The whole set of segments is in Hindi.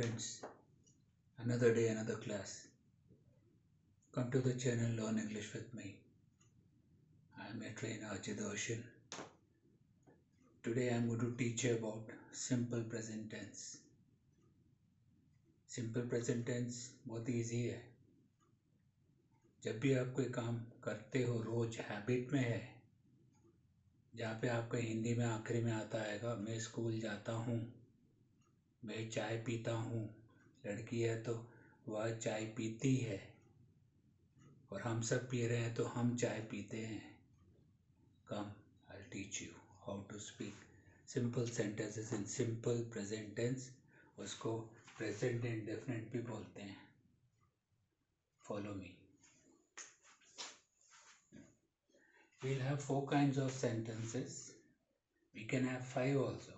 friends, another day, another class. Come to the channel Learn English with me. I am your trainer Ajit Ocean. Today I am going to teach you about simple present tense. Simple present tense बहुत easy है. जब भी आप कोई काम करते हो रोज हैबिट में है, जहाँ पे आपका हिंदी में आखिरी में आता आएगा मैं स्कूल जाता हूँ, मैं चाय पीता हूँ. लड़की है तो वह चाय पीती है, और हम सब पी रहे हैं तो हम चाय पीते हैं. Come, I'll teach you how to speak simple sentences in simple present tense. उसको present indefinite भी बोलते हैं. Follow me. We'll have 4 kinds of sentences. We can have 5 also,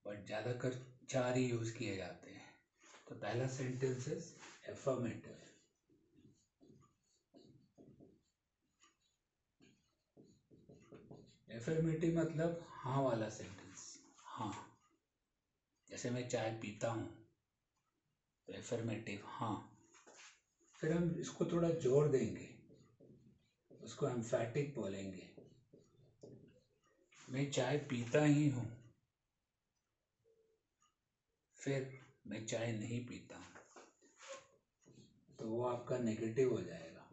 but ज़्यादातर 4 ही यूज़ किए जाते हैं. तो पहला सेंटेंस है affirmative. एफर्मेटिव मतलब हाँ वाला सेंटेंस. हाँ, जैसे मैं चाय पीता हूँ तो एफर्मेटिव हाँ. फिर हम इसको थोड़ा जोर देंगे, उसको एम्फैटिक बोलेंगे. मैं चाय पीता ही हूँ, फिर मैं चाय नहीं पीता हूँ, तो वो आपका नेगेटिव हो जाएगा.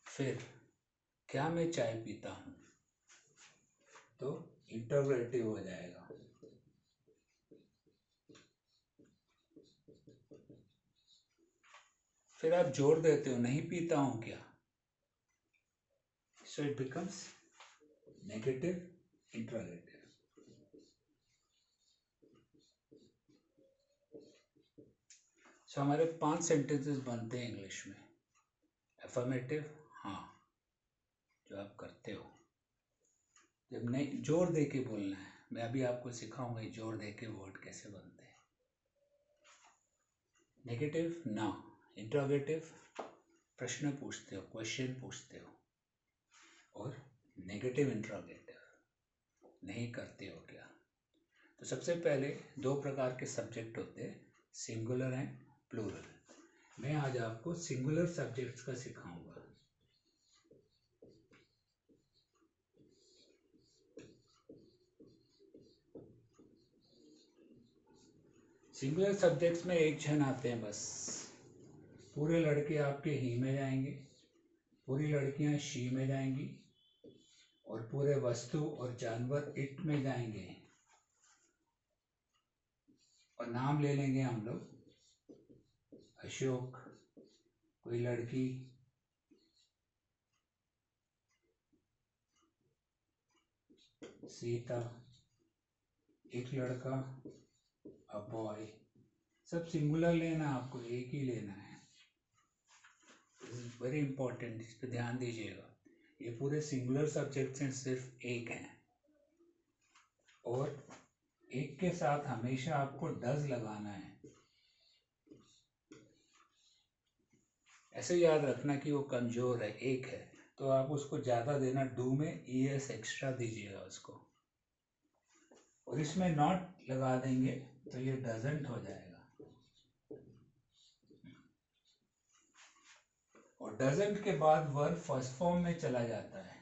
फिर क्या मैं चाय पीता हूँ, तो इंटरोगेटिव हो जाएगा. फिर आप जोड़ देते हो नहीं पीता हूँ क्या, so it becomes negative interrogative. So हमारे 5 सेंटेंसेस बनते हैं इंग्लिश में. एफर्मेटिव हाँ, जो आप करते हो. जब नहीं जोर दे के बोलना है, मैं अभी आपको सिखाऊंगा जोर दे के वर्ड कैसे बनते हैं. नेगेटिव ना. इंटरोगेटिव प्रश्न पूछते हो, क्वेश्चन पूछते हो. और नेगेटिव इंटरोगेटिव नहीं करते हो क्या. तो सबसे पहले 2 प्रकार के सब्जेक्ट होते हैं, सिंगुलर एंड प्लूरल. मैं आज आपको सिंगुलर सब्जेक्ट्स का सिखाऊंगा. सिंगुलर सब्जेक्ट्स में एक जन आते हैं बस. पूरे लड़के आपके ही में जाएंगे, पूरी लड़कियां शी में जाएंगी, और पूरे वस्तु और जानवर इट में जाएंगे. और नाम ले लेंगे हम लोग. अशोक, कोई लड़की, सीता, एक लड़का, अ बॉय. सब सिंगुलर लेना, आपको एक ही लेना है. वेरी इंपॉर्टेंट, इस पर ध्यान दीजिएगा. ये पूरे सिंगुलर सब्जेक्ट्स हैं, सिर्फ एक हैं. और एक के साथ हमेशा आपको डज लगाना है. ऐसे याद रखना कि वो कमजोर है, एक है, तो आप उसको ज़्यादा देना. डू में ES एक्स्ट्रा दीजिएगा उसको. और इसमें नॉट लगा देंगे तो ये डजंट हो जाएगा. और डजंट के बाद वर्ब फर्स्ट फॉर्म में चला जाता है.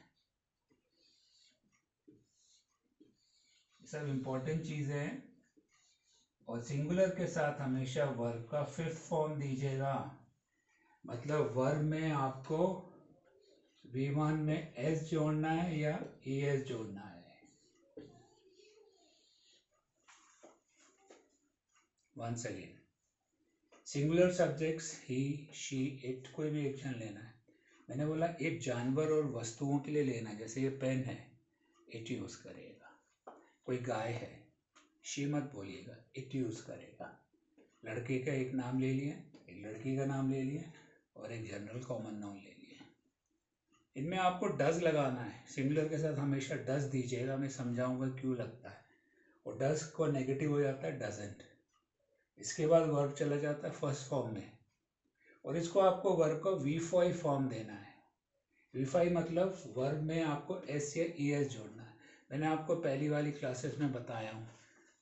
सब इंपॉर्टेंट चीजें हैं. और सिंगुलर के साथ हमेशा वर्ब का 5th फॉर्म दीजिएगा. मतलब वर्ब में आपको V1 में S जोड़ना है या ES जोड़ना है. Once again, singular subjects he, she, it, कोई भी एक्शन लेना है. मैंने बोला इट जानवर और वस्तुओं के लिए लेना है. जैसे ये पेन है, इट यूज करेगा. कोई गाय है, शी मत बोलिएगा, इट यूज करेगा. लड़के का एक नाम ले लिया, एक लड़की का नाम ले लिया, और एक जनरल कॉमन नाउन ले लिया. इनमें आपको डज लगाना है. सिंगुलर के साथ हमेशा डज दीजिएगा. मैं समझाऊंगा क्यों लगता है. और डज को नेगेटिव हो जाता है डजंट. इसके बाद वर्ब चला जाता है फर्स्ट फॉर्म में, और इसको आपको वर्ब को V5 फॉर्म देना है. V5 मतलब वर्ब में आपको S या ES जोड़ना है. मैंने आपको पहली वाली क्लासेस में बताया हूँ,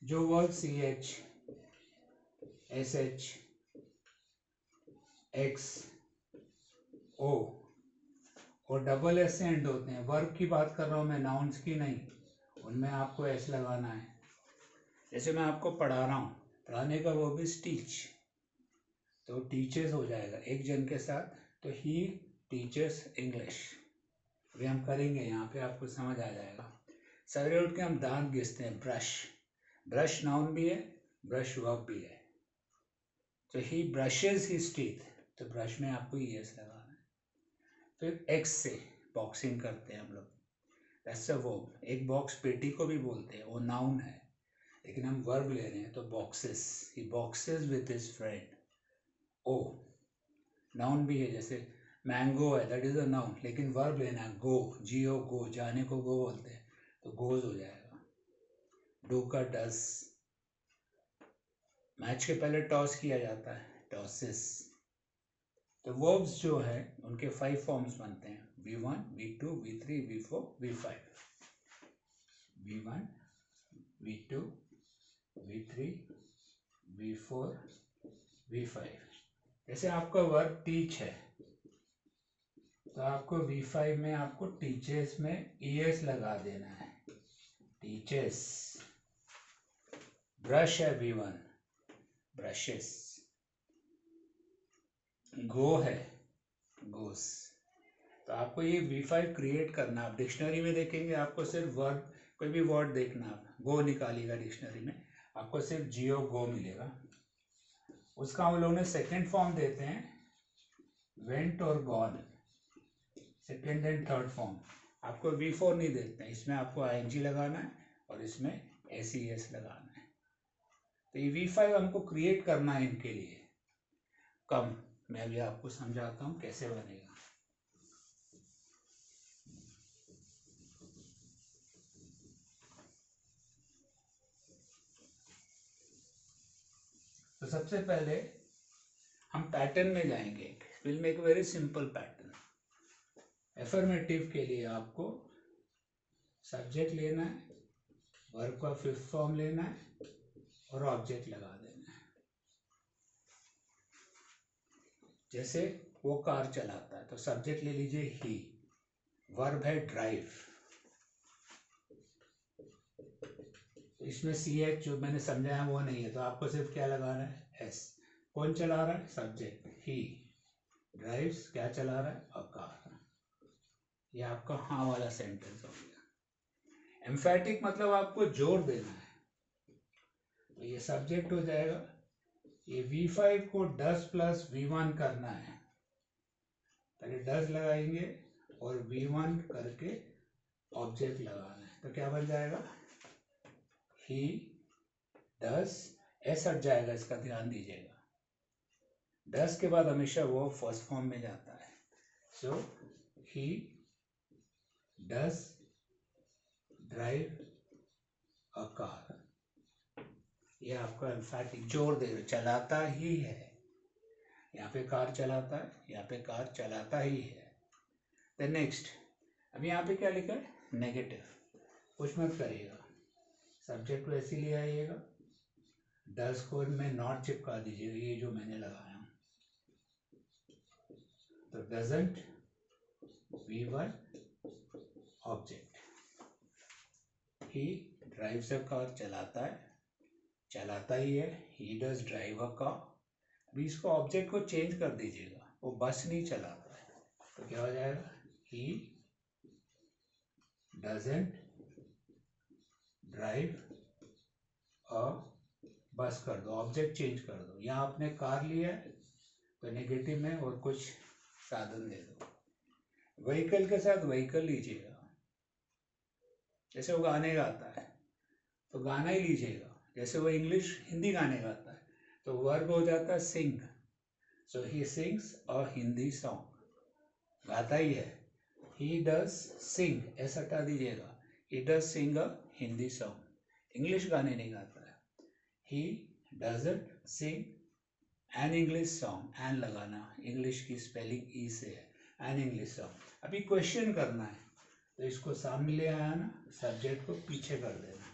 जो verb CH, SH, X, O और डबल S से एंड होते हैं, वर्ब की बात कर रहा हूँ मैं, नाउन्स की नहीं, उनमें आपको S लगाना है। जैसे मैं आपको पढ़ा रहा हूँ, पढ़ाने का वर्ब इज टीच, तो टीचर्स हो जाएगा एक जन के साथ, तो ही टीचर्स इंग्लिश। अभी हम करेंगे, यहाँ पे आपको समझ आ जाएगा। सवेरे उठ के हम दांत घिसते हैं, ब्रश, ब्रश नाउन भी है, ब्रश वर्ब भी है। तो ही ब्रशेज हिज टीथ, तो ब्रश में आपको यस लगाना है। फिर एक्स से बॉक्सिंग करते हैं हम लोग, दैट्स अ वर्ब। एक बॉक्स पेटी को भी बोलते हैं, वो नाउन है, लेकिन हम वर्ब ले रहे हैं, तो boxes, he boxes with his friend. O noun भी है, जैसे मैंगो है, दैट इज अ नाउन, लेकिन वर्ब लेना है, गो, GO, गो, जाने को गो बोलते हैं, तो गोज हो जाएगा। डू का डस, मैच के पहले टॉस किया जाता है, टॉसेस। तो वर्ब्स जो है उनके 5 फॉर्म्स बनते हैं, V1, V2, V3, V4, V5। V1, V2, V3, V4, V5। जैसे आपका वर्ब टीच है, तो आपको V5 में आपको टीचर्स में ES लगा देना है, टीचर्स। ब्रश है V1, ब्रशेस। गो है, गोस। तो आपको ये V5 क्रिएट करना। आप डिक्शनरी में देखेंगे, आपको सिर्फ वर्ड, कोई भी वर्ड देखना, आप गो निकालिएगा डिक्शनरी में, आपको सिर्फ GO, गो मिलेगा। उसका हम लोगों ने सेकेंड फॉर्म देते हैं, वेंट और gone, second and third form. आपको V4 नहीं देते हैं, इसमें आपको ING लगाना है और इसमें SES लगाना है। तो ये V5 हमको क्रिएट करना है इनके लिए। कम मैं भी आपको समझाता हूँ कैसे बनेगा। तो सबसे पहले हम पैटर्न में जाएंगे, will make very simple pattern. Affirmative के लिए आपको सब्जेक्ट लेना है, वर्ब का 5th फॉर्म लेना है और ऑब्जेक्ट लगा देना है। जैसे वो कार चलाता है, तो सब्जेक्ट ले लीजिए ही, वर्ब है ड्राइव, इसमें CH जो मैंने समझाया वो नहीं है, तो आपको सिर्फ क्या लगाना है, S। कौन चला रहा है, सब्जेक्ट, ही ड्राइव्स, क्या चला रहा है, अ कार। ये आपका हाँ वाला सेंटेंस हो गया। एम्फेटिक मतलब आपको जोर देना है, तो ये सब्जेक्ट हो जाएगा। ये V5 को 10 + V1 करना है, पहले 10 लगाएंगे और V1 करके ऑब्जेक्ट लगाना है, तो क्या बन जाएगा, ही डस, S हट जाएगा, इसका ध्यान दीजिएगा। 10 के बाद हमेशा वो फर्स्ट फॉर्म में जाता है, so he does drive a car. ये आपका एम्फैटिक, जोर दे, चलाता ही है, यहाँ पे कार चलाता है, यहाँ पे कार चलाता ही है। देन नेक्स्ट, अब यहाँ पे क्या लिखा है, नेगेटिव, कुछ मत करिएगा, सब्जेक्ट को ऐसे ले आइएगा, 10 को में नॉट चिपका दीजिएगा, ये जो मैंने लगाया हूँ, तो doesn't V1 object, he drives a car, चलाता है, चलाता ही है, he does drive a car. अभी इसको ऑब्जेक्ट को चेंज कर दीजिएगा, वो बस नहीं चलाता है, तो क्या हो जाएगा, ही डजंट ड्राइव अ बस कर दो, ऑब्जेक्ट चेंज कर दो। यहाँ आपने कार लिया है, तो नेगेटिव में और कुछ साधन दे दो। व्हीकल के साथ व्हीकल लीजिएगा, जैसे वो गाने गाता है तो गाना ही लीजिएगा, जैसे वो इंग्लिश हिंदी गाने गाता है तो वर्ब हो जाता है sing, so he sings a Hindi song, गाता ही है, ही डज सिंग, ऐसा हटा दीजिएगा, he does sing a Hindi song, English गाने नहीं गाता है। He doesn't sing an English song, an लगाना, इंग्लिश की स्पेलिंग ई से है, एन इंग्लिश सॉन्ग। अभी क्वेश्चन करना है, तो इसको सामने ले आया ना, सब्जेक्ट को पीछे कर देना,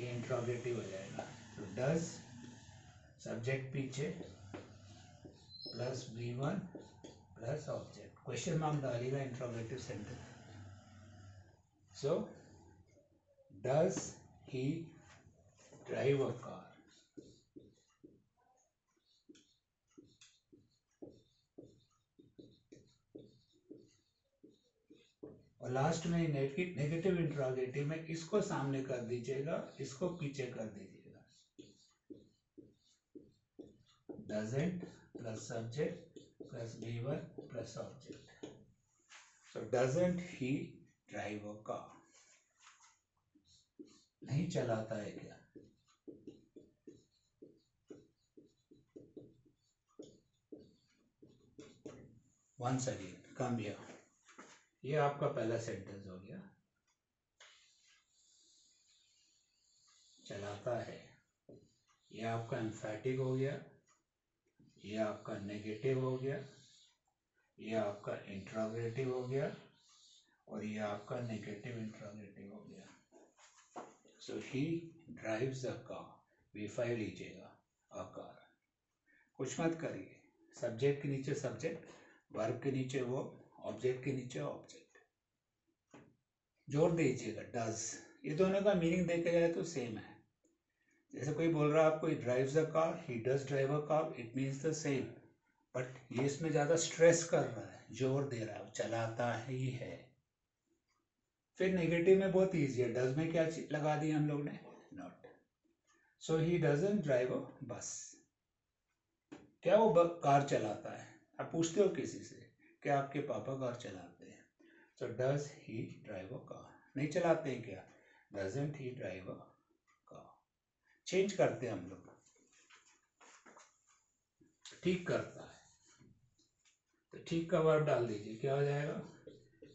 ये इंट्रोगेटिव हो जाएगा। तो डज सब्जेक्ट पीछे plus V1 plus object, question mark डालेगा interrogative sentence. So does he drive a car, और लास्ट में नेगेटिव इंट्रोगेटिव में इसको सामने कर दीजिएगा, इसको पीछे कर दीजिएगा। Doesn't plus subject plus V1 plus object. So doesn't he drive a car, नहीं चलाता है क्या? वंस अगेन कम हियर, ये आपका पहला सेंटेंस हो गया, चलाता है। ये आपका एम्फैटिक हो गया, ये आपका नेगेटिव हो गया, ये आपका इंट्रोगेटिव हो गया, और ये आपका नेगेटिव इंट्रोगेटिव हो गया। सो ही ड्राइव्स अ कार, V5 लीजिएगा, अ कार। कुछ मत करिए, सब्जेक्ट के नीचे सब्जेक्ट, वर्ब के नीचे वो, ऑब्जेक्ट के नीचे ऑब्जेक्ट, जोड़ दीजिएगा डज। ये दोनों का मीनिंग देखा जाए तो सेम है। जैसे कोई बोल रहा है आपको, ही drives a car, he does drive a car, it means the same, but ये इसमें ज्यादा स्ट्रेस कर रहा है, जोर दे रहा है, चलाता ही है। फिर नेगेटिव में बहुत ईजी है, डज में क्या लगा दी हम लोग ने, not. So he doesn't drive a बस, क्या वो कार चलाता है? आप पूछते हो किसी से, क्या आपके पापा कार चलाते हैं? सो does he drive a car, नहीं चलाते हैं क्या? Doesn't he drive a car. Change करते हैं हम लोग, ठीक करता है, तो ठीक का वर्ब डाल दीजिए, क्या हो जाएगा?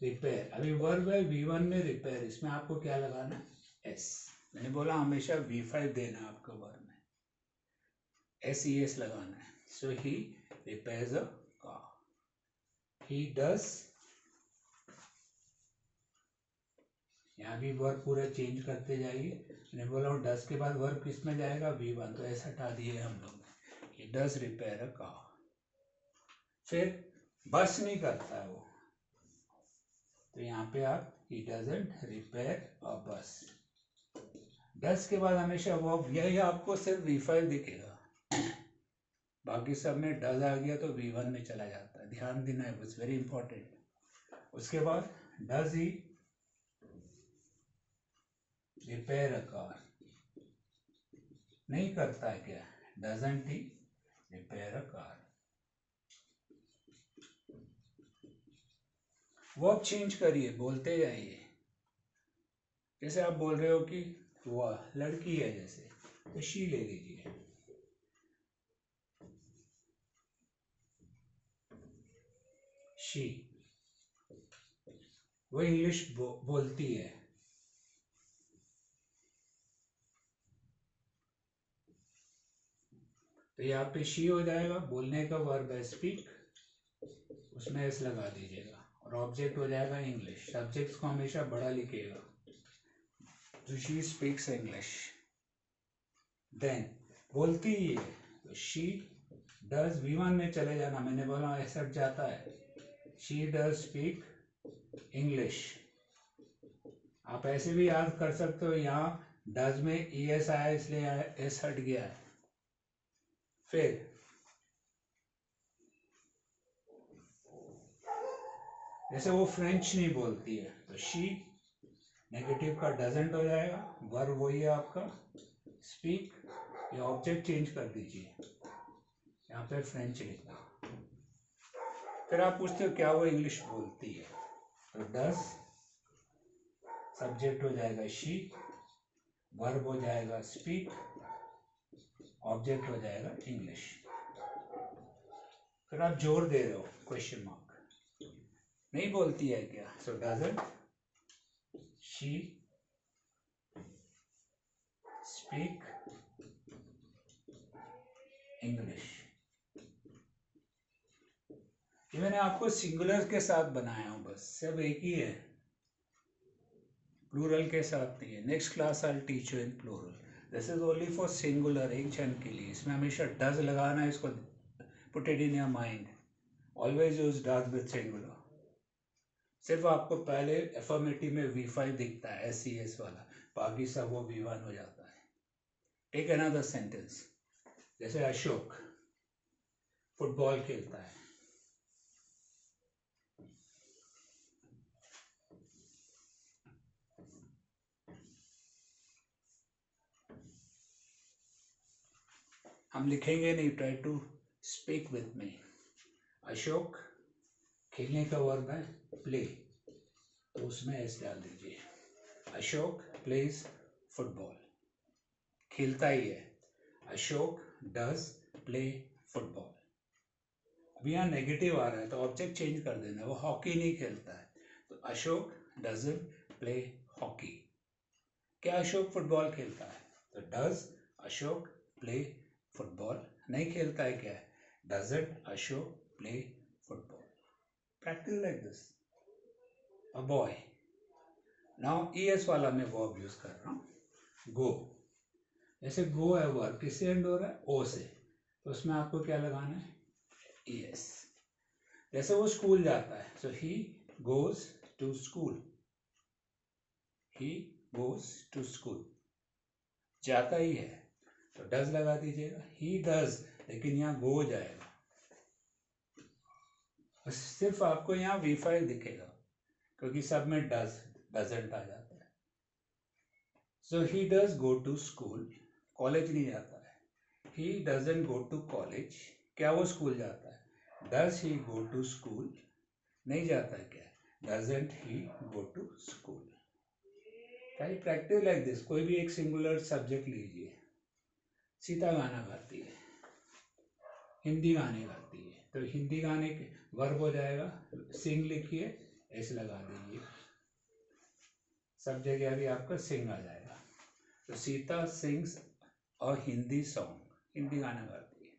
रिपेयर। अभी वर्ब है V1 में रिपेयर, इसमें आपको क्या लगाना है? S। मैंने बोला हमेशा V5 देना है आपको वर्ब में, SES लगाना है। So he repairs a car, he does, यहाँ भी वर्ब पूरा चेंज करते जाइए। मैंने बोला हूँ डज के बाद वर्ब किस में जाएगा? V1, तो ऐसा हटा दिए हम लोग ने, he does repair a car. फिर बस नहीं करता है वो, तो यहाँ पे आप ही डजंट रिपेयर अ बस। डज के बाद हमेशा वर्ब, यही आपको सिर्फ V5 दिखेगा, बाकी सब में डज आ गया तो V1 में चला जाता है, ध्यान देना है, इट्स वेरी इंपॉर्टेंट। उसके बाद does he repair a car, नहीं करता है क्या? Doesn't he repair a car. Verb change करिए, बोलते जाइए। जैसे आप बोल रहे हो कि वो लड़की है, जैसे तो शी ले लीजिए, शी, वो इंग्लिश बोलती है। तो यहाँ पे शी हो जाएगा, बोलने का वर्ब है स्पीक, उसमें एस लगा दीजिएगा, और ऑब्जेक्ट हो जाएगा इंग्लिश। सब्जेक्ट्स को हमेशा बड़ा लिखिएगा, तो शी स्पीक्स इंग्लिश। देन बोलती ही है, तो शी डज, V1 में चले जाना, मैंने बोला ऐसा जाता है, शी डज स्पीक इंग्लिश। आप ऐसे भी याद कर सकते हो, यहाँ डज में ES आया इसलिए एस हट गया है। फिर जैसे वो फ्रेंच नहीं बोलती है, तो शी नेगेटिव का डजंट हो जाएगा, वर्ब वही है आपका स्पीक, ये ऑब्जेक्ट चेंज कर दीजिए, यहाँ पे फ्रेंच लिखना। फिर आप पूछते हो क्या वो इंग्लिश बोलती है, तो डज सब्जेक्ट हो जाएगा शी, वर्ब हो जाएगा स्पीक, ऑब्जेक्ट हो जाएगा इंग्लिश। फिर आप जोर दे रहे हो, क्वेश्चन मार्क, नहीं बोलती है क्या? सो डजंट शी स्पीक इंग्लिश। ये मैंने आपको सिंगुलर के साथ बनाया हूं, बस सब एक ही है, प्लूरल के साथ नहीं है. Next class I will teach you in plural. This is only for singular, एक जन के लिए. इसमें हमेशा डज लगाना है, इसको put it in your mind. Always use does with singular. सिर्फ आपको पहले एफर्मेटिव में V5 दिखता है SES वाला, बाकी सब वो V1 हो जाता है. Take another sentence. जैसे अशोक फुटबॉल खेलता है. हम लिखेंगे नहीं, try to speak with me. Ashok खेलने का वर्ब है प्ले, तो उसमें एस डाल दीजिए. अशोक प्लेज फुटबॉल, खेलता ही है. Ashok does play football. अब यहाँ नेगेटिव आ रहा है तो ऑब्जेक्ट चेंज कर देना. वो हॉकी नहीं खेलता है, तो अशोक डजंट प्ले हॉकी. क्या अशोक फुटबॉल खेलता है? तो डज अशोक प्ले फुटबॉल. नहीं खेलता है, क्या है? Doesn't Ashok play football. Practice like this. A boy. Now ES वाला मैं वर्ब यूज कर रहा हूँ. गो. जैसे गो है वर्ब, किससे एंड हो रहा है? ओ से, तो उसमें आपको क्या लगाना है? ES. जैसे वो स्कूल जाता है, so he goes to school. He goes to school. जाता ही है तो डज लगा दीजिएगा. ही डज, लेकिन यहाँ गो जाएगा. सिर्फ आपको यहाँ V5 दिखेगा क्योंकि सब में डज डजंट आ जाता है. So he does go to school. College नहीं जाता है. He doesn't go to college. क्या वो स्कूल जाता है? Does he go to school. नहीं जाता है, क्या? Doesn't he go to school. Practice like this. कोई भी एक सिंगुलर सब्जेक्ट लीजिए. सीता गाना गाती है, हिंदी गाने गाती है, तो हिंदी गाने के वर्ब हो जाएगा. सिंग लिखिए, ऐसे लगा दीजिए. सब जगह अभी आपका सिंग आ जाएगा. तो सीता सिंग्स और हिंदी सॉन्ग. हिंदी गाना गाती है,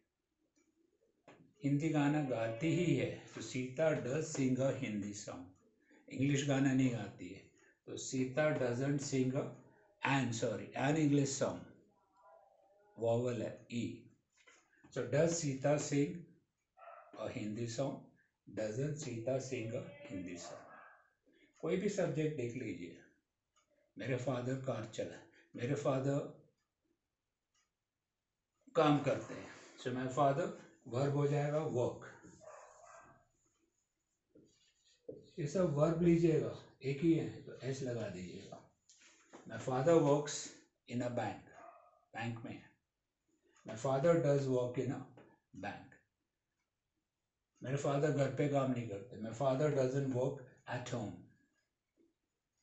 हिंदी गाना गाती ही है, तो Sita does sing a Hindi song. English गाना नहीं गाती है, तो Sita doesn't sing an English song. Vowel है E. So does Sita sing a Hindi song? Doesn't Sita sing a Hindi song? कोई भी सब्जेक्ट देख लीजिए. मेरे फादर कार चला, मेरे फादर काम करते हैं, सो माय फादर वर्ब हो जाएगा वर्क. ये सब वर्ब लीजिएगा, एक ही है, तो एस लगा दीजिएगा. My father works in a bank. Bank में. My father does work in a bank. मेरे फादर घर पे काम नहीं करते. My father doesn't work at home.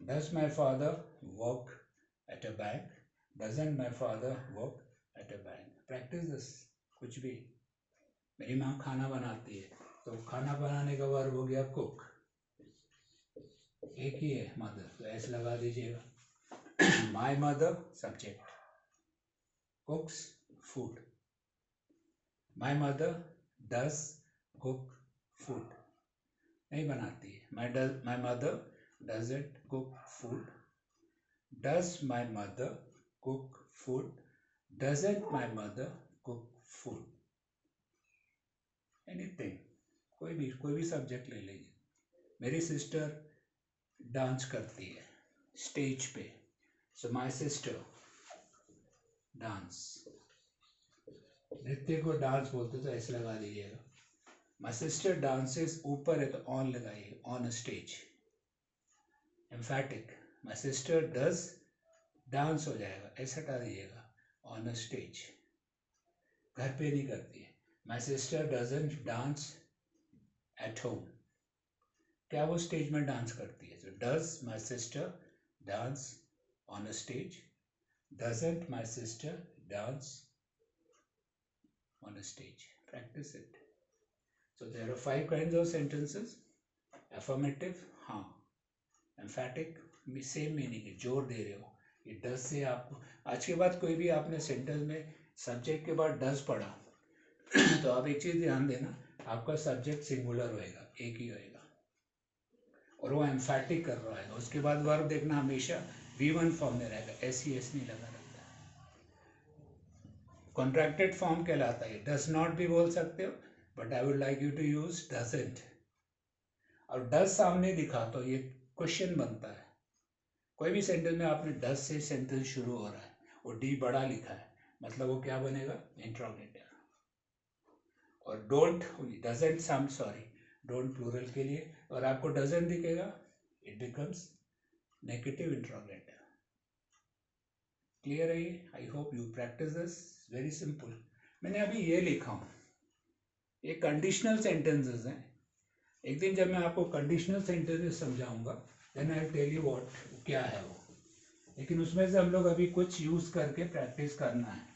Does my father work at a bank? Doesn't my father work at a bank. Practice this. कुछ भी. मेरी माँ खाना बनाती है, तो खाना बनाने का वर्ब हो गया कुक. एक ही है मदर, तो ऐसे लगा दीजिएगा. My mother subject, कुक्स food. My mother does cook food. नहीं बनाती है. My mother doesn't cook food. Does my mother cook food? Doesn't my mother cook food. Anything. कोई भी सब्जेक्ट ले लीजिए. मेरी सिस्टर डांस करती है स्टेज पे, सो माय सिस्टर डांस. नृत्य को डांस बोलते तो ऐसे लगा दीजिएगा. माय सिस्टर डांसेस, ऊपर है तो ऑन लगाइए, on a stage. एम्फैटिक. My sister does dance हो जाएगा, ऐसा हटा दीजिएगा, ऑन अ स्टेज. घर पे नहीं करती है. My sister doesn't dance at home. क्या वो स्टेज में डांस करती है? तो does my sister dance on a stage? Doesn't my sister dance on a stage. Practice it. So there are 5 kinds of sentences. Affirmative, हाँ. Emphatic, same meaning है, जोर दे रहे हो. ये does से आपको आज के बाद कोई भी आपने सेंटेंस में सब्जेक्ट के बाद does पढ़ा तो आप एक चीज ध्यान देना, आपका सब्जेक्ट सिंगुलर होएगा, एक ही होएगा, और वो एम्फैटिक कर रहा है. उसके बाद वर्ब देखना हमेशा V1 फॉर्म में रहेगा, SES नहीं लगा रहता। कॉन्ट्रैक्टेड फॉर्म कहलाता है। डज नॉट भी बोल सकते हो, but I would like you to use doesn't. और डज सामने दिखा तो ये क्वेश्चन बनता है। कोई भी सेंटेंस में आपने डज से सेंटेंस शुरू हो रहा है और डी बड़ा लिखा है, मतलब वो क्या बनेगा, इंट्रोगेटिव। और don't, doesn't some, sorry, don't plural के लिए, और आपको डजंट दिखेगा, it becomes negative interrogative. Clear है ये? I hope you practice this, very simple. मैंने अभी ये लिखा हूँ, ये कंडीशनल सेंटेंसेस हैं। एक दिन जब मैं आपको कंडीशनल सेंटेंसेस समझाऊंगा, then I tell you what क्या है वो, लेकिन उसमें से हम लोग अभी कुछ यूज करके प्रैक्टिस करना है।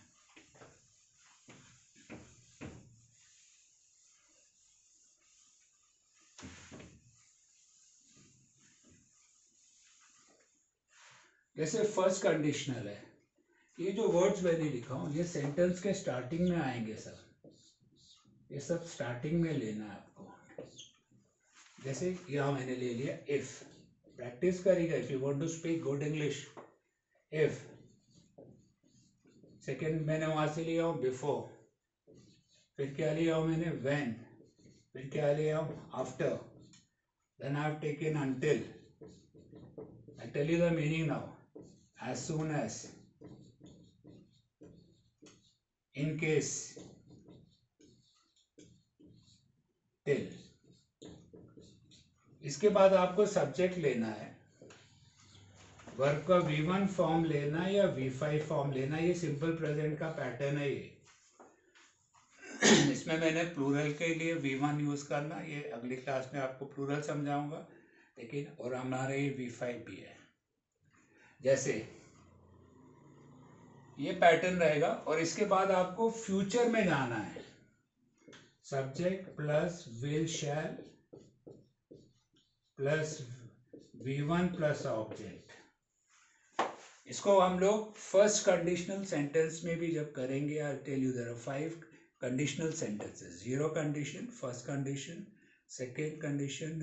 जैसे फर्स्ट कंडीशनल है, ये जो वर्ड्स मैंने लिखा हूँ ये सेंटेंस के स्टार्टिंग में आएंगे सब, ये सब स्टार्टिंग में लेना है आपको। जैसे यहाँ मैंने ले लिया इफ, प्रैक्टिस करिएगा if you want to speak good English. If, second मैंने वहां से लिया हूँ बिफोर, फिर क्या लिया हूँ मैंने, व्हेन, फिर क्या लिया हूँ, after, then I have taken until. I tell you the meaning now, as soon as, in case, till। इसके बाद आपको सब्जेक्ट लेना है, वर्ब का V1 फॉर्म लेना या V5 फॉर्म लेना, ये सिंपल प्रेजेंट का पैटर्न है ये। इसमें मैंने प्लूरल के लिए V1 यूज करना, ये अगली क्लास में आपको प्लूरल समझाऊंगा, लेकिन और हमारे ये V5 भी है। जैसे ये पैटर्न रहेगा, और इसके बाद आपको फ्यूचर में जाना है, subject plus will shell plus V1 plus object. इसको हम लोग फर्स्ट कंडीशनल सेंटेंस में भी जब करेंगे, I tell you there are 5 conditional sentences, 0 condition, first condition, second condition,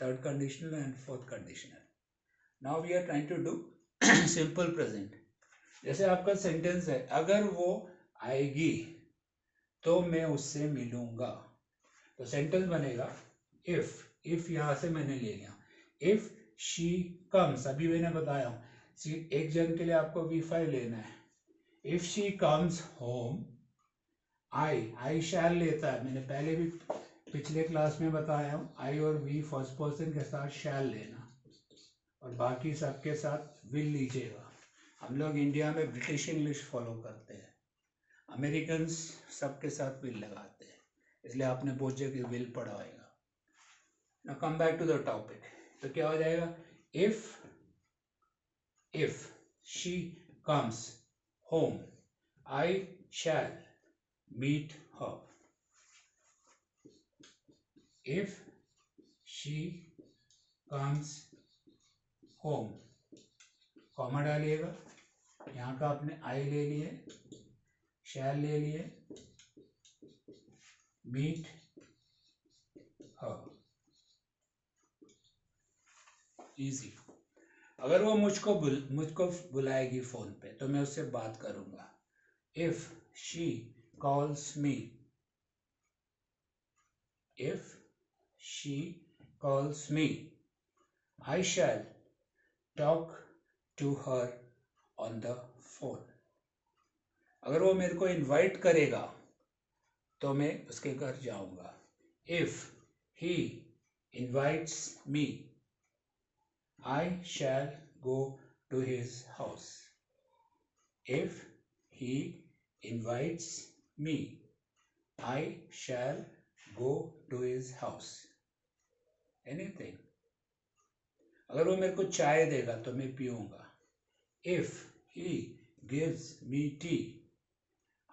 third conditional and fourth conditional. Now we are trying to do simple present. जैसे आपका सेंटेंस है, अगर वो आएगी तो मैं उससे मिलूंगा, तो सेंटेंस बनेगा इफ यहां से मैंने ले लिया, इफ शी कम्स, अभी मैंने बताया एक जन के लिए आपको V5 लेना है। If she comes home, I शैल लेता है, मैंने पहले भी पिछले क्लास में बताया हूँ, आई और वी फर्स्ट पर्सन के साथ शैल लेना, और बाकी सबके साथ विल लीजिएगा। हम लोग इंडिया में ब्रिटिश इंग्लिश फॉलो करते हैं, अमेरिकन्स सबके साथ विल लगाते हैं, इसलिए आपने बहुत जगह विल पढ़ा होगा। Now come back to the topic, तो क्या हो जाएगा, if she comes home, I shall meet her. If she comes home, comma डालिएगा, यहाँ का आपने आई ले लिए, शैल ले लिए, मीट हर, इजी। अगर वो मुझको बुलाएगी फोन पे तो मैं उससे बात करूंगा। If she calls me, if she calls me, I shall talk to her on the phone. अगर वो मेरे को इनवाइट करेगा तो मैं उसके घर जाऊंगा। If he invites me, I shall go to his house. If he invites me, I shall go to his house. Anything. अगर वो मेरे को चाय देगा तो मैं पीऊंगा। If he gives me tea,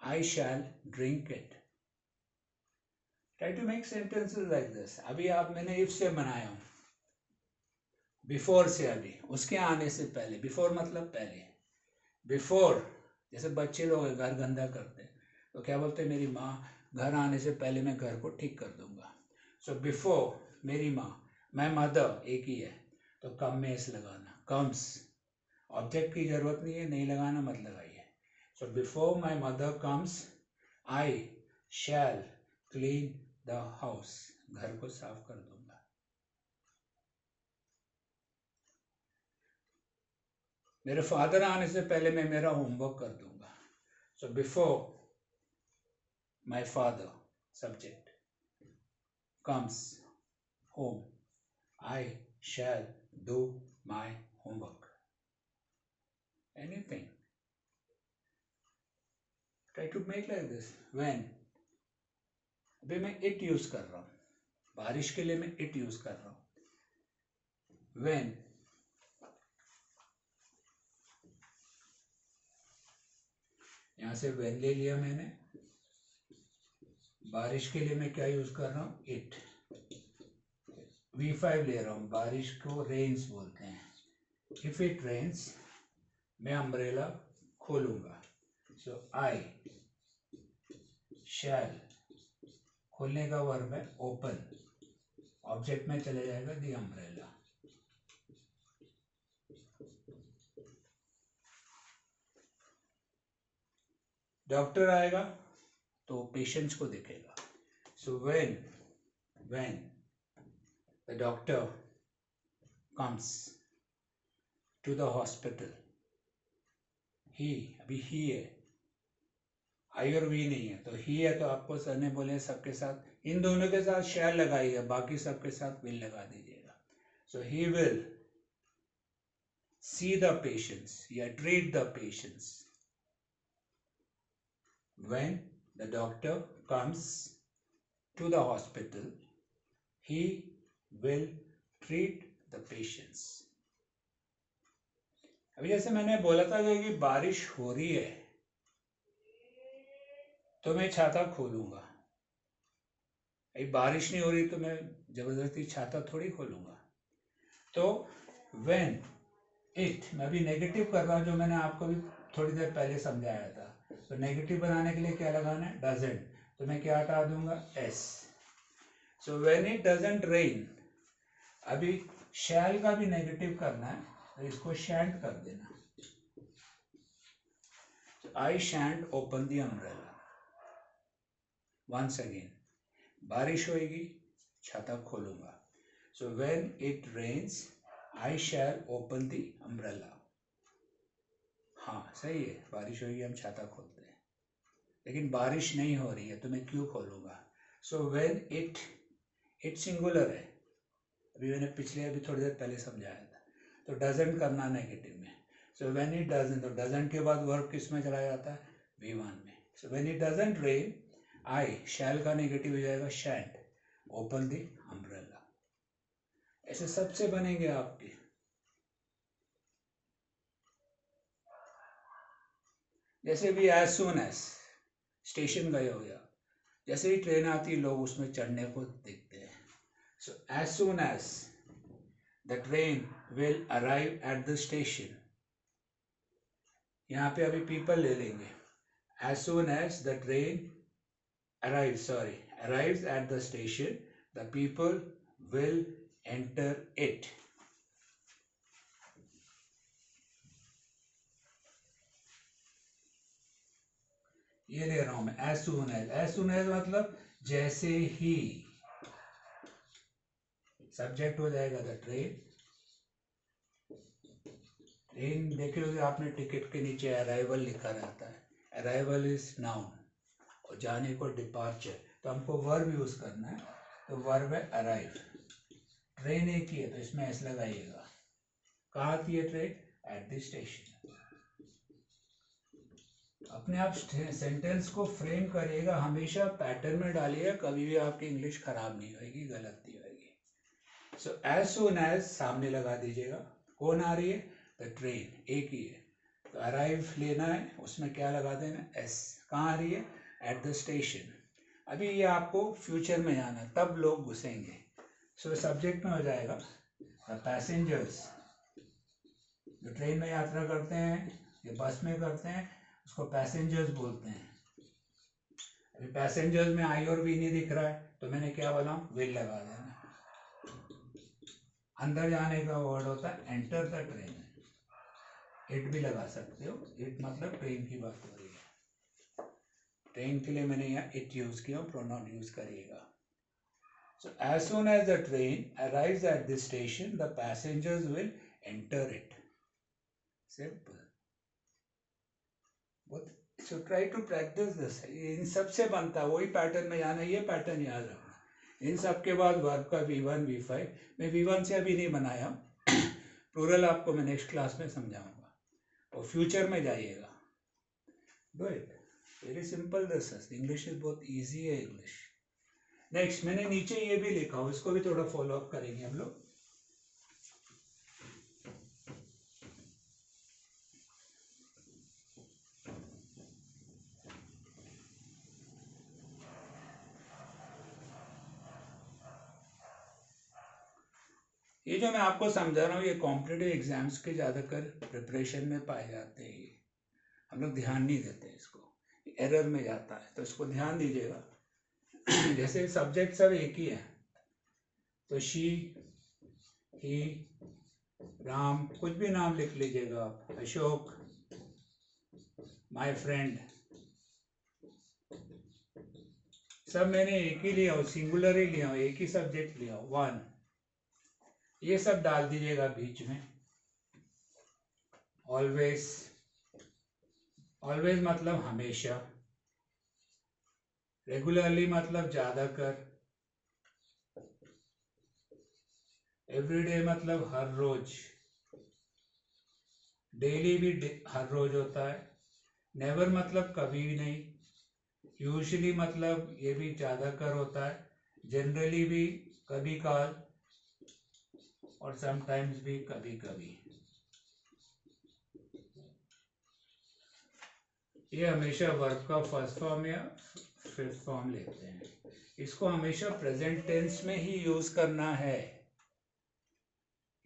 I shall drink it. Try to make sentences like this. अभी आप मैंने if से बनाया हूँ, बिफोर से, अभी उसके आने से पहले, बिफोर मतलब पहले, बिफोर जैसे बच्चे लोग घर गंदा करते हैं तो क्या बोलते हैं, मेरी माँ घर आने से पहले मैं घर को ठीक कर दूंगा। सो बिफोर मेरी माँ, माय मदर एक ही है तो कम में एस लगाना, कम्स, ऑब्जेक्ट की जरूरत नहीं है, नहीं लगाना मत लगाइए. So before my mother comes I shall clean the house. घर को साफ कर दूंगा. मेरे फादर आने से पहले मैं मेरा होमवर्क कर दूंगा. सो before my father subject comes home, I shall do my homework. Anything. Try to make like this. When. अभी मैं it यूज कर रहा हूँ. बारिश के लिए मैं it यूज कर रहा हूँ. When. यहां से when ले लिया मैंने. बारिश के लिए मैं क्या यूज कर रहा हूँ? it. V5 ले रहा हूँ. बारिश को rains बोलते हैं. If it rains, मैं अम्ब्रेला खोलूंगा. So I shall. खोलने का वर्ब है ओपन. ऑब्जेक्ट में चले जाएगा दी अम्ब्रेला. डॉक्टर आएगा तो पेशेंट्स को दिखेगा. So when the doctor comes to the hospital, he, अभी ही है, आई और वी नहीं है, तो ही है तो आपको सर ने बोले सबके साथ, इन दोनों के साथ शैल लगाइए, बाकी सबके साथ विल लगा दीजिएगा. So he will see the patients या treat the patients. When the doctor comes to the hospital, he will treat the patients. अभी जैसे मैंने बोला था कि बारिश हो रही है तो मैं छाता खोलूंगा. अभी बारिश नहीं हो रही तो मैं जबरदस्ती छाता थोड़ी खोलूंगा. तो when it, मैं अभी नेगेटिव कर रहा हूं जो मैंने आपको भी थोड़ी देर पहले समझाया था. तो नेगेटिव बनाने के लिए क्या लगाना है? डजंट. तो मैं क्या हटा दूंगा? S. So when it doesn't rain, अभी शैल का भी नेगेटिव करना है तो इसको शैंट कर देना. I shan't open the umbrella. Once again, बारिश होगी छाता खोलूंगा. So when it rains I shall open the umbrella. हाँ सही है, बारिश होगी हम छाता खोलते हैं, लेकिन बारिश नहीं हो रही है तो मैं क्यों खोलूंगा? सो व्हेन इट सिंगुलर है, अभी मैंने अभी थोड़ी देर पहले समझाया था. तो डजंट करना नेगेटिव में. सो व्हेन इट डजंट, तो डजंट के बाद वर्ब किस में चला जाता है? V1 में. So when it doesn't rain, I shall का नेगेटिव हो जाएगा शैंट ओपन द अम्ब्रेला. ऐसे सबसे बनेंगे आपके. जैसे भी एज सून एज स्टेशन गए हो गया, जैसे ही ट्रेन आती है लोग उसमें चढ़ने को देखते हैं. So as soon as the train will arrive at the station. यहाँ पे अभी पीपल ले लेंगे. As soon as the train arrives at the station, the people will enter it. ये ले रहा हूं मैं as soon as मतलब जैसे ही. सब्जेक्ट हो जाएगा द ट्रेन. ट्रेन देखे होगे आपने, टिकट के नीचे अराइवल लिखा रहता है. अराइवल इज नाउन और जाने को डिपार्चर. तो हमको वर्ब यूज करना है, तो वर्ब है अराइव. ट्रेन एक ही है तो इसमें एस लगाइएगा. कहाँ आती है ट्रेन? Eight the station. अपने आप सेंटेंस को फ्रेम करिएगा, हमेशा पैटर्न में डालिएगा, कभी भी आपकी इंग्लिश खराब नहीं होगी, गलत नहीं होगी. सो एज सून एज सामने लगा दीजिएगा. कौन आ रही है? द ट्रेन एक ही है तो अराइव लेना है, उसमें क्या लगा देना? एस. कहाँ आ रही है? Eight the station. अभी ये आपको फ्यूचर में जाना, तब लोग घुसेंगे. सो सब्जेक्ट में हो जाएगा द पैसेंजर्स. जो ट्रेन में यात्रा करते हैं या बस में करते हैं उसको पैसेंजर्स बोलते हैं. अभी पैसेंजर्स में आई और वी नहीं दिख रहा है तो मैंने क्या बोला? विल लगा देना. अंदर जाने का वर्ड होता है एंटर द ट्रेन. इट भी लगा सकते हो, इट मतलब ट्रेन की बात हो रही है, ट्रेन के लिए मैंने यहाँ इट यूज किया, प्रोनाउन यूज करिएगा। So as soon as the train arrives at the station, the passengers will enter it. Simple. So try to practice this. इन सब से बनता है, वही पैटर्न में जाना, ये पैटर्न याद रखना। इन सब के बाद वर्ब का V1 V5, मैं V1 से अभी नहीं बनाया, प्लूरल आपको मैं नेक्स्ट क्लास में समझाऊंगा, और फ्यूचर में जाइएगा। Do it, very simple this is, English is बहुत इजी है इंग्लिश। नेक्स्ट मैंने नीचे ये भी लिखा हो, इसको भी थोड़ा फॉलो अप करेंगे हम लोग। ये जो मैं आपको समझा रहा हूँ, ये कॉम्पिटिटिव एग्जाम्स के ज़्यादातर प्रिपरेशन में पाए जाते हैं, हम लोग ध्यान नहीं देते इसको, एरर में जाता है, तो इसको ध्यान दीजिएगा। जैसे सब्जेक्ट सब एक ही है, तो शी, ही, राम, कुछ भी नाम लिख लीजिएगा आप, अशोक, माय फ्रेंड, सब मैंने एक ही लिया हो, सिंगुलर ही लिया हो, एक ही सब्जेक्ट लिया हो, वन, ये सब डाल दीजिएगा बीच में। ऑलवेज, ऑलवेज मतलब हमेशा, रेगुलरली मतलब ज्यादातर, एवरीडे मतलब हर रोज, डेली भी हर रोज होता है, नेवर मतलब कभी भी नहीं, यूजुअली मतलब ये भी ज्यादातर होता है, जनरली भी कभी काल, और समटाइम्स भी कभी कभी। ये हमेशा वर्ब का फर्स्ट फॉर्म या फिफ्थ फॉर्म लेते हैं, इसको हमेशा प्रेजेंट टेंस में ही यूज करना है,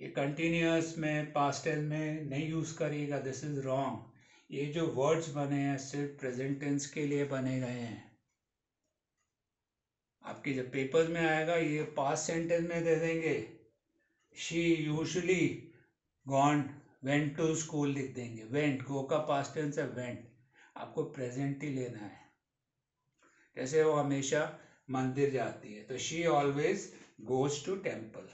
ये कंटिन्यूअस में पास्ट टेंस में नहीं यूज करिएगा, दिस इज रॉन्ग। ये जो वर्ड्स बने हैं सिर्फ प्रेजेंट टेंस के लिए बने गए हैं, आपके जब पेपर्स में आएगा ये पास्ट सेंटेंस में दे देंगे, she usually gone went to school लिख देंगे, वेंट गो का पास्ट टेंस है वेंट, आपको प्रेजेंट ही लेना है। जैसे वो हमेशा मंदिर जाती है, तो she always goes to temple,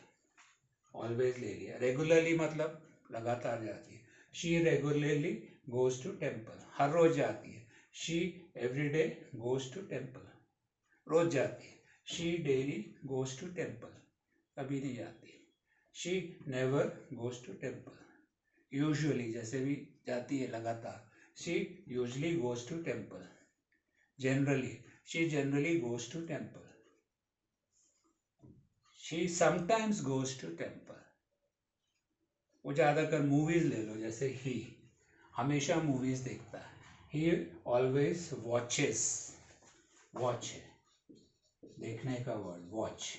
always ले लिया। रेगुलरली मतलब लगातार जाती है, she regularly goes to temple, हर रोज जाती है, she everyday goes to temple, रोज जाती है, she daily goes to temple, कभी नहीं जाती, she never goes to temple, usually जैसे भी जाती है लगातार, she usually goes to temple, generally she generally goes to temple, she sometimes goes to temple. वो ज़्यादातर मूवीज ले लो, जैसे ही हमेशा मूवीज देखता है, ही ऑलवेज वॉचेस, वॉच है देखने का वर्ड, वॉच,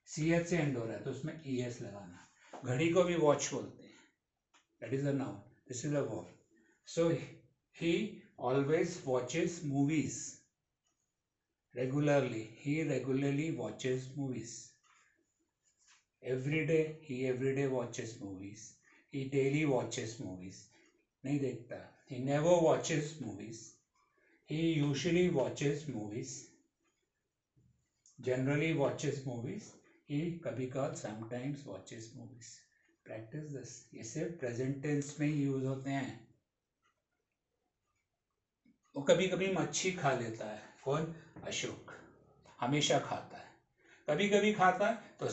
सी एच से एंड हो रहा है तो उसमें ई एस लगाना, घड़ी को भी वॉच बोलते हैं, that is a noun, this is a verb, so he always watches movies, regularly, he regularly watches movies, every day he watches movies, he daily watches movies, नहीं देखता, he never watches movies, he usually watches movies, generally watches movies, he कभी कभार sometimes watches movies। practice this, ये सिर्फ present tense में ही यूज होते हैं। वो कभी कभी मच्छी खा लेता है, कौन, अशोक, हमेशा खाता है, कभी कभी खाता है तो